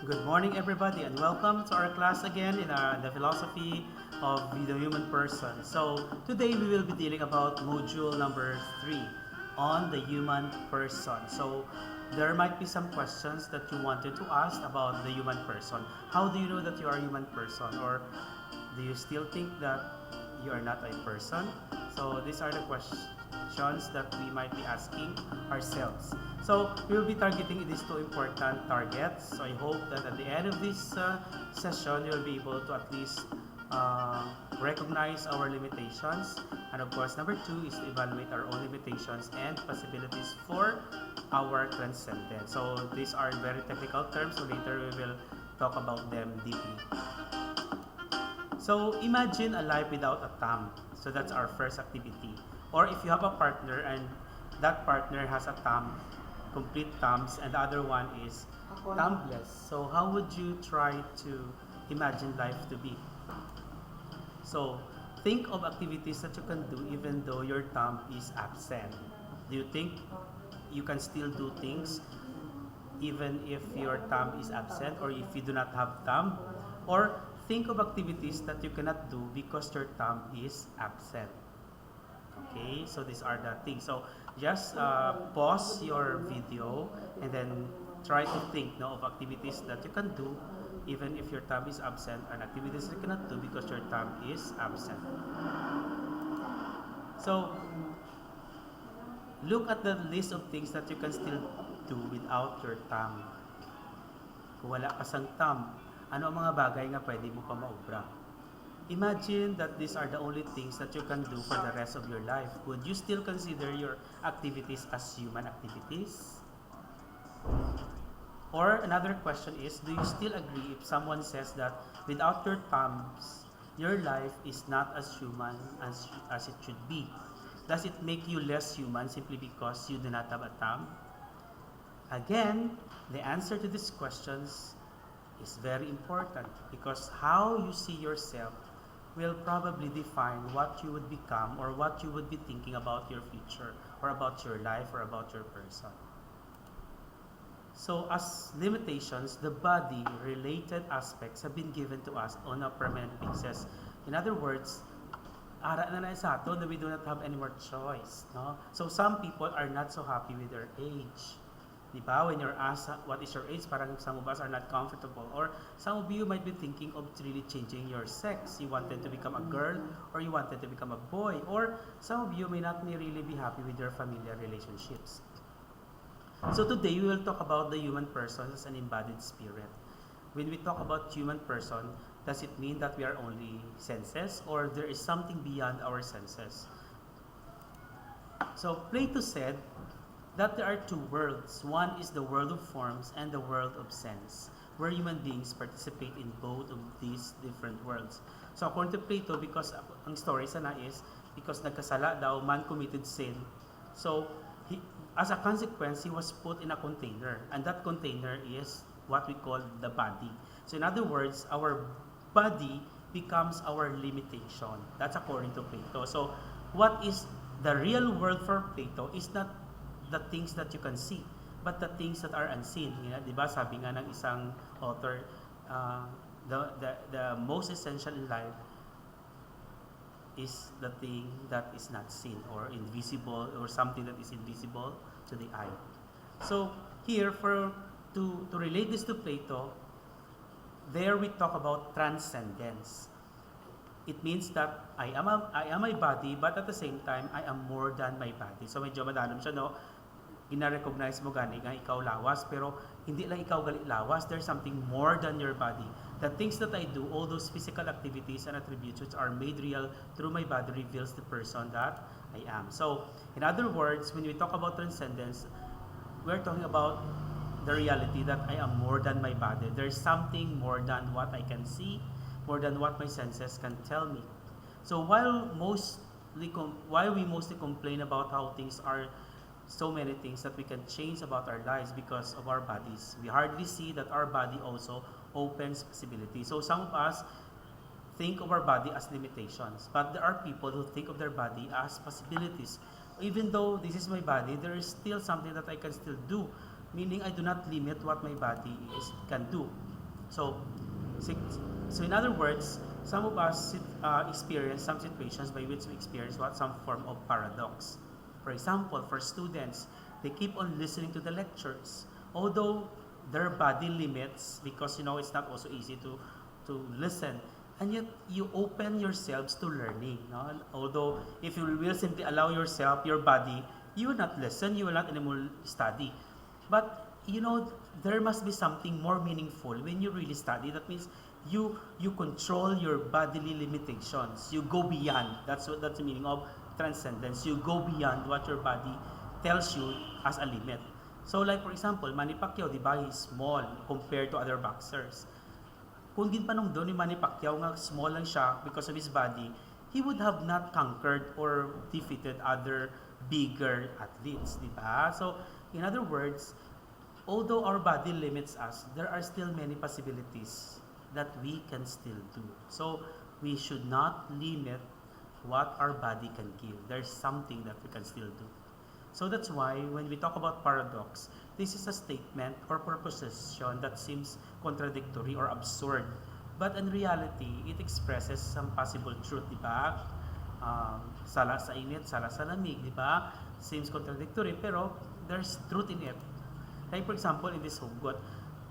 Good morning, everybody, and welcome to our class again in the philosophy of the human person. So today we will be dealing about module number 3 on the human person. So there might be some questions that you wanted to ask about the human person. How do you know that you are a human person, or do you still think that you are not a person? So these are the questions that we might be asking ourselves. So we will be targeting these two important targets. So I hope that at the end of this session, you'll be able to at least recognize our limitations. And of course, number two is to evaluate our own limitations and possibilities for our transcendence. So these are very technical terms, so later we will talk about them deeply. So imagine a life without a thumb. So that's our first activity. Or if you have a partner and that partner has a thumb, complete thumbs, and the other one is thumbless. So how would you try to imagine life to be? So think of activities that you can do even though your thumb is absent. Do you think you can still do things even if your thumb is absent or if you do not have thumb? Or think of activities that you cannot do because your thumb is absent. Okay, so these are the things. So just pause your video and then try to think of activities that you can do even if your thumb is absent, and activities you cannot do because your thumb is absent. So look at the list of things that you can still do without your thumb. Kung wala ka sang thumb, ano ang mga bagay nga pwede mo pa maubra? Imagine that these are the only things that you can do for the rest of your life. Would you still consider your activities as human activities? Or another question is, do you still agree if someone says that without your thumbs, your life is not as human as it should be? Does it make you less human simply because you do not have a thumb? Again, the answer to these questions is very important because how you see yourself will probably define what you would become or what you would be thinking about your future or about your life or about your person. So as limitations, the body related aspects have been given to us on a permanent basis. In other words, ara na sa ato na we do not have any more choice. No? So some people are not so happy with their age. Diba? When you're asked what is your age, parang some of us are not comfortable. Or some of you might be thinking of really changing your sex. You wanted to become a girl or you wanted to become a boy. Or some of you may not really be happy with your familiar relationships. So today we will talk about the human person as an embodied spirit. When we talk about human person, does it mean that we are only senses or there is something beyond our senses? So Plato said that there are two worlds. One is the world of forms and the world of sense, where human beings participate in both of these different worlds. So according to Plato, because ang story sana is, because nagkasala daw, man committed sin. So as a consequence, he was put in a container, and that container is what we call the body. So in other words, our body becomes our limitation. That's according to Plato. So what is the real world for Plato is not the things that you can see, but the things that are unseen. Diba? Sabi nga ng isang author, the most essential in life is the thing that is not seen or invisible or something that is invisible to the eye. So here, to relate this to Plato, there we talk about transcendence. It means that I am my body, but at the same time, I am more than my body. So medyo madalam siya, no? Ina-recognize mo gani nga ikaw lawas, pero hindi lang ikaw gali lawas, there's something more than your body. The things that I do, all those physical activities and attributes which are made real through my body reveals the person that I am. So, in other words, when we talk about transcendence, we're talking about the reality that I am more than my body. There's something more than what I can see, more than what my senses can tell me. So while we mostly complain about how things are, so many things that we can change about our lives because of our bodies, we hardly see that our body also opens possibilities. So some of us think of our body as limitations, but there are people who think of their body as possibilities. Even though this is my body, there is still something that I can still do meaning I do not limit what my body can do. So, so in other words, some of us experience some situations by which we experience some form of paradox. For example, for students, they keep on listening to the lectures, although their body limits, because it's not also easy to listen, and yet you open yourselves to learning. No? Although if you will simply allow yourself, your body, you will not listen, you will not anymore study. But there must be something more meaningful when you really study. That means you control your bodily limitations. You go beyond. That's the meaning of transcendence. You go beyond what your body tells you as a limit. So like for example, Manny Pacquiao, di ba, he's small compared to other boxers. Kung din pa nung doon ni Manny Pacquiao nga small lang siya because of his body, he would have not conquered or defeated other bigger athletes, di ba? So in other words, although our body limits us, there are still many possibilities that we can still do. So we should not limit what our body can give. There's something that we can still do. So that's why when we talk about paradox, this is a statement or proposition that seems contradictory or absurd. But in reality, it expresses some possible truth, di ba? Sala sa init, sala sa lamig, di ba? Seems contradictory, pero there's truth in it. Like for example, in this hugot,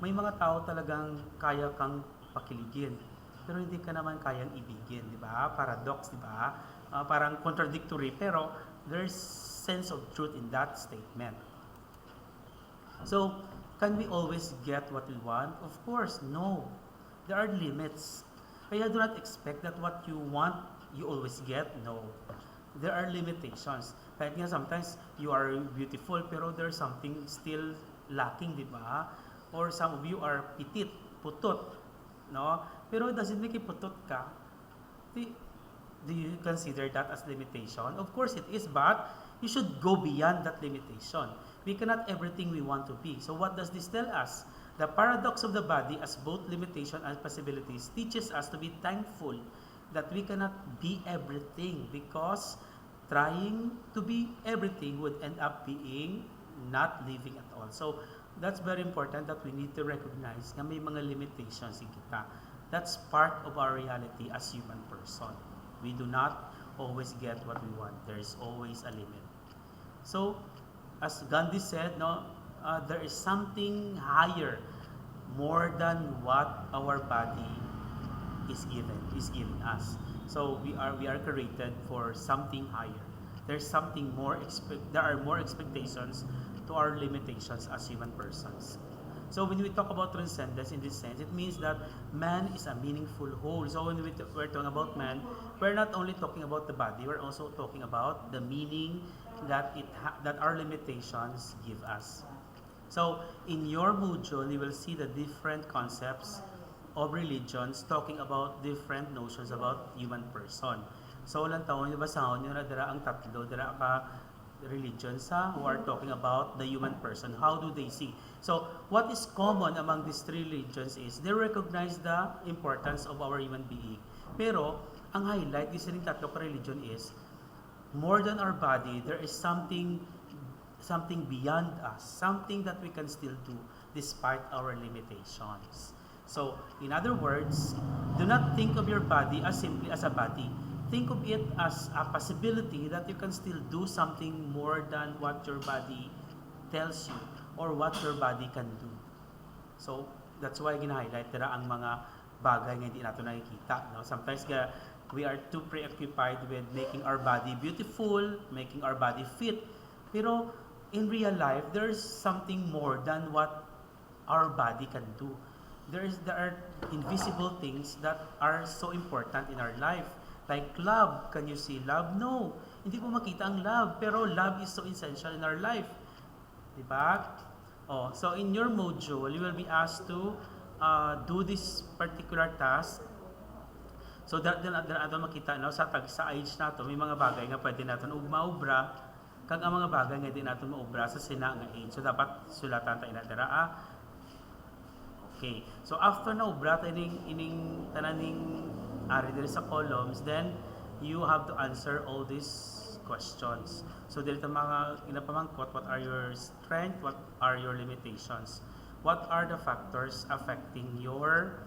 may mga tao talagang kaya kang pakiligin, pero hindi ka naman kayang ibigin, di ba? Paradox, di ba? Parang contradictory, pero there's sense of truth in that statement. So, can we always get what we want? Of course, no. There are limits. Kaya do not expect that what you want, you always get. No. There are limitations. Kahit nga sometimes you are beautiful, pero there's something still lacking, di ba? Or some of you are pitit, putot, no? Pero it doesn't make you putot ka. Do you consider that as limitation? Of course it is, but you should go beyond that limitation. We cannot everything we want to be. So what does this tell us? The paradox of the body as both limitation and possibilities teaches us to be thankful that we cannot be everything, because trying to be everything would end up being not living at all. So that's very important that we need to recognize na may mga limitations in kita. That's part of our reality as human person. We do not always get what we want. There is always a limit. So, as Gandhi said, there is something higher, more than what our body is giving us. So we are created for something higher. There's something more. There are more expectations to our limitations as human persons. So when we talk about transcendence in this sense, it means that man is a meaningful whole. So when we're talking about man, we're not only talking about the body, we're also talking about the meaning that that our limitations give us. So in your module, you will see the different concepts of religions talking about different notions about human person. So lang taon yung basahon nyo na dara ang tatlo, dara ka religions who are talking about the human person. How do they see? So what is common among these three religions is they recognize the importance of our human being. Pero ang highlight is rin tatlo ka religion is more than our body, there is something beyond us, something that we can still do despite our limitations. So in other words, do not think of your body as simply as a body. Think of it as a possibility that you can still do something more than what your body tells you or what your body can do. So that's why gina-highlight nila ang mga bagay nga hindi natin nakikita. No? Sometimes we are too preoccupied with making our body beautiful, making our body fit. Pero in real life, there's something more than what our body can do. There are invisible things that are so important in our life. Like love. Can you see love? No. Hindi mo makita ang love. Pero love is so essential in our life. Diba? So in your module, you will be asked to do this particular task. So that ato makita sa age nato, may mga bagay nga pwede natin maubra, kag ang mga bagay nga di natin maubra sa sina nga age. So dapat sulatan tayo na dara. Okay. So after na ubra ining tananing ari diri sa columns, then you have to answer all these questions. So dito mga pinapamangkot, what are your strengths, what are your limitations? What are the factors affecting your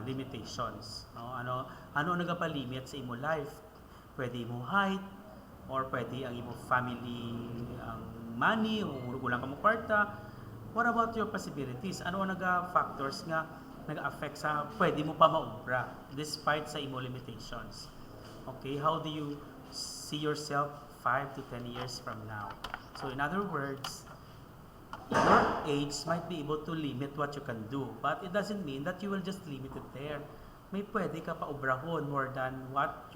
limitations? No? Ano nagapalimit sa imo life? Pwede mo height, or pwede ang imo family, ang money, o kulang ka mo kwarta. What about your possibilities? Ano ang factors nga nag-affect sa pwede mo pa maubra despite sa imo limitations? Okay, how do you see yourself 5 to 10 years from now? So in other words, your age might be able to limit what you can do, but it doesn't mean that you will just limit it there. May pwede ka pa ubrahon more than what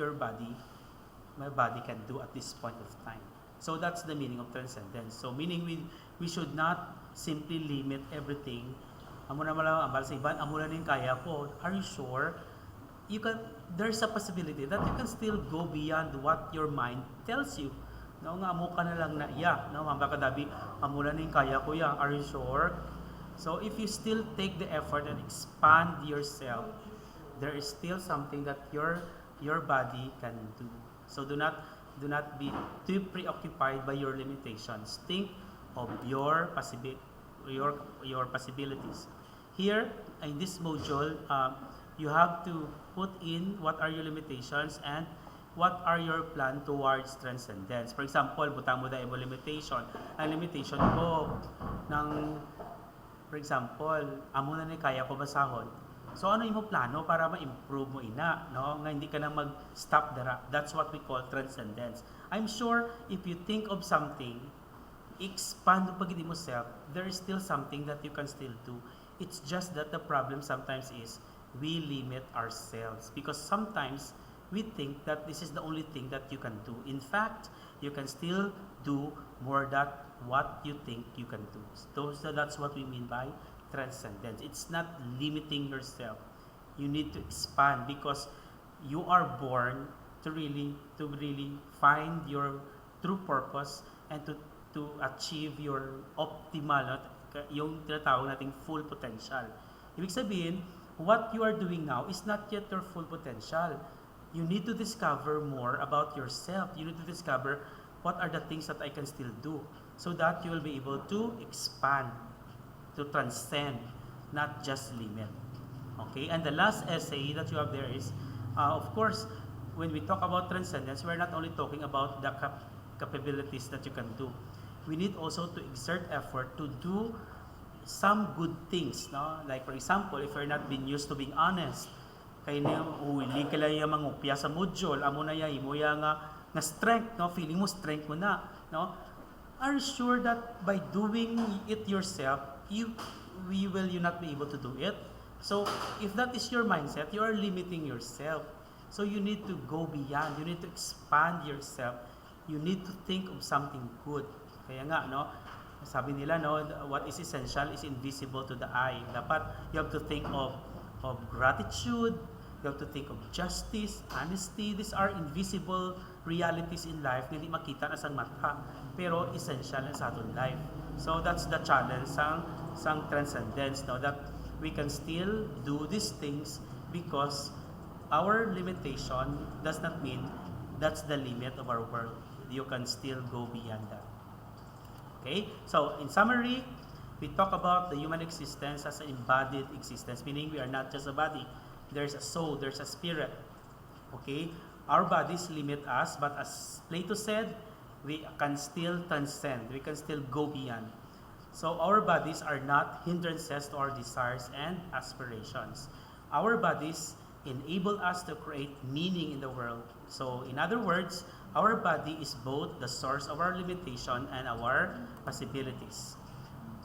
my body can do at this point of time. So that's the meaning of transcendence. So meaning we should not simply limit everything. Amo na malang ambal sa iban, amo na ning kaya ko. Are you sure? There's a possibility that you can still go beyond what your mind tells you. No, nga amo ka na lang na iya, no, hamba ka dabi, amo na ning kaya ko ya. Are you sure? So if you still take the effort and expand yourself, there is still something that your body can do. So do not be too preoccupied by your limitations. Think of your possibilities. Here in this module, you have to put in what are your limitations and what are your plan towards transcendence. For example, butang mo dahil mo limitation. Ang limitation ko for example, amo na ni kaya ko basahon. So ano yung plano para ma-improve mo ina, no? Nga hindi ka na mag-stop dara. That's what we call transcendence. I'm sure if you think of something, expand mo pagidi mo self, there is still something that you can still do. It's just that the problem sometimes is we limit ourselves because sometimes we think that this is the only thing that you can do. In fact, you can still do more than what you think you can do. So that's what we mean by transcendence. It's not limiting yourself. You need to expand because you are born to really find your true purpose and to achieve your optimal, yung tinatawag nating full potential. Ibig sabihin, what you are doing now is not yet your full potential. You need to discover more about yourself. You need to discover what are the things that I can still do so that you will be able to expand, to transcend, not just limit. Okay, and the last essay that you have there is, of course, when we talk about transcendence, we're not only talking about the capabilities that you can do. We need also to exert effort to do some good things, no? Like for example, if you're not being used to being honest, kay na uwili ka lang yung mangupya sa module, amo na yung imo nga strength, no? Feeling mo strength mo na, no? Are you sure that by doing it yourself, you not be able to do it? So if that is your mindset, you are limiting yourself. So you need to go beyond. You need to expand yourself. You need to think of something good. Kaya nga, no? Sabi nila, no, what is essential is invisible to the eye. Dapat you have to think of gratitude, you have to think of justice, honesty. These are invisible realities in life na hindi makita na sang mata, pero essential na sa ating life. So that's the challenge sang transcendence, no, that we can still do these things because our limitation does not mean that's the limit of our world. You can still go beyond that. Okay, so in summary, we talk about the human existence as an embodied existence, meaning we are not just a body. There's a soul, there's a spirit. Okay, our bodies limit us, but as Plato said, we can still transcend, we can still go beyond. So our bodies are not hindrances to our desires and aspirations. Our bodies enable us to create meaning in the world. So in other words, our body is both the source of our limitation and our possibilities.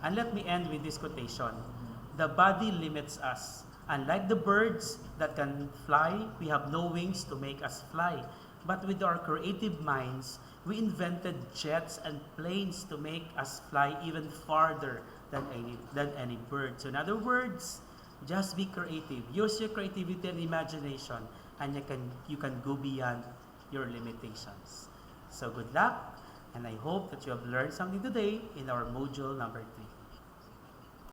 And let me end with this quotation. The body limits us. Unlike the birds that can fly, we have no wings to make us fly. But with our creative minds, we invented jets and planes to make us fly even farther than any bird. So in other words, just be creative. Use your creativity and imagination, and you can go beyond your limitations. So good luck, and I hope that you have learned something today in our module number 3.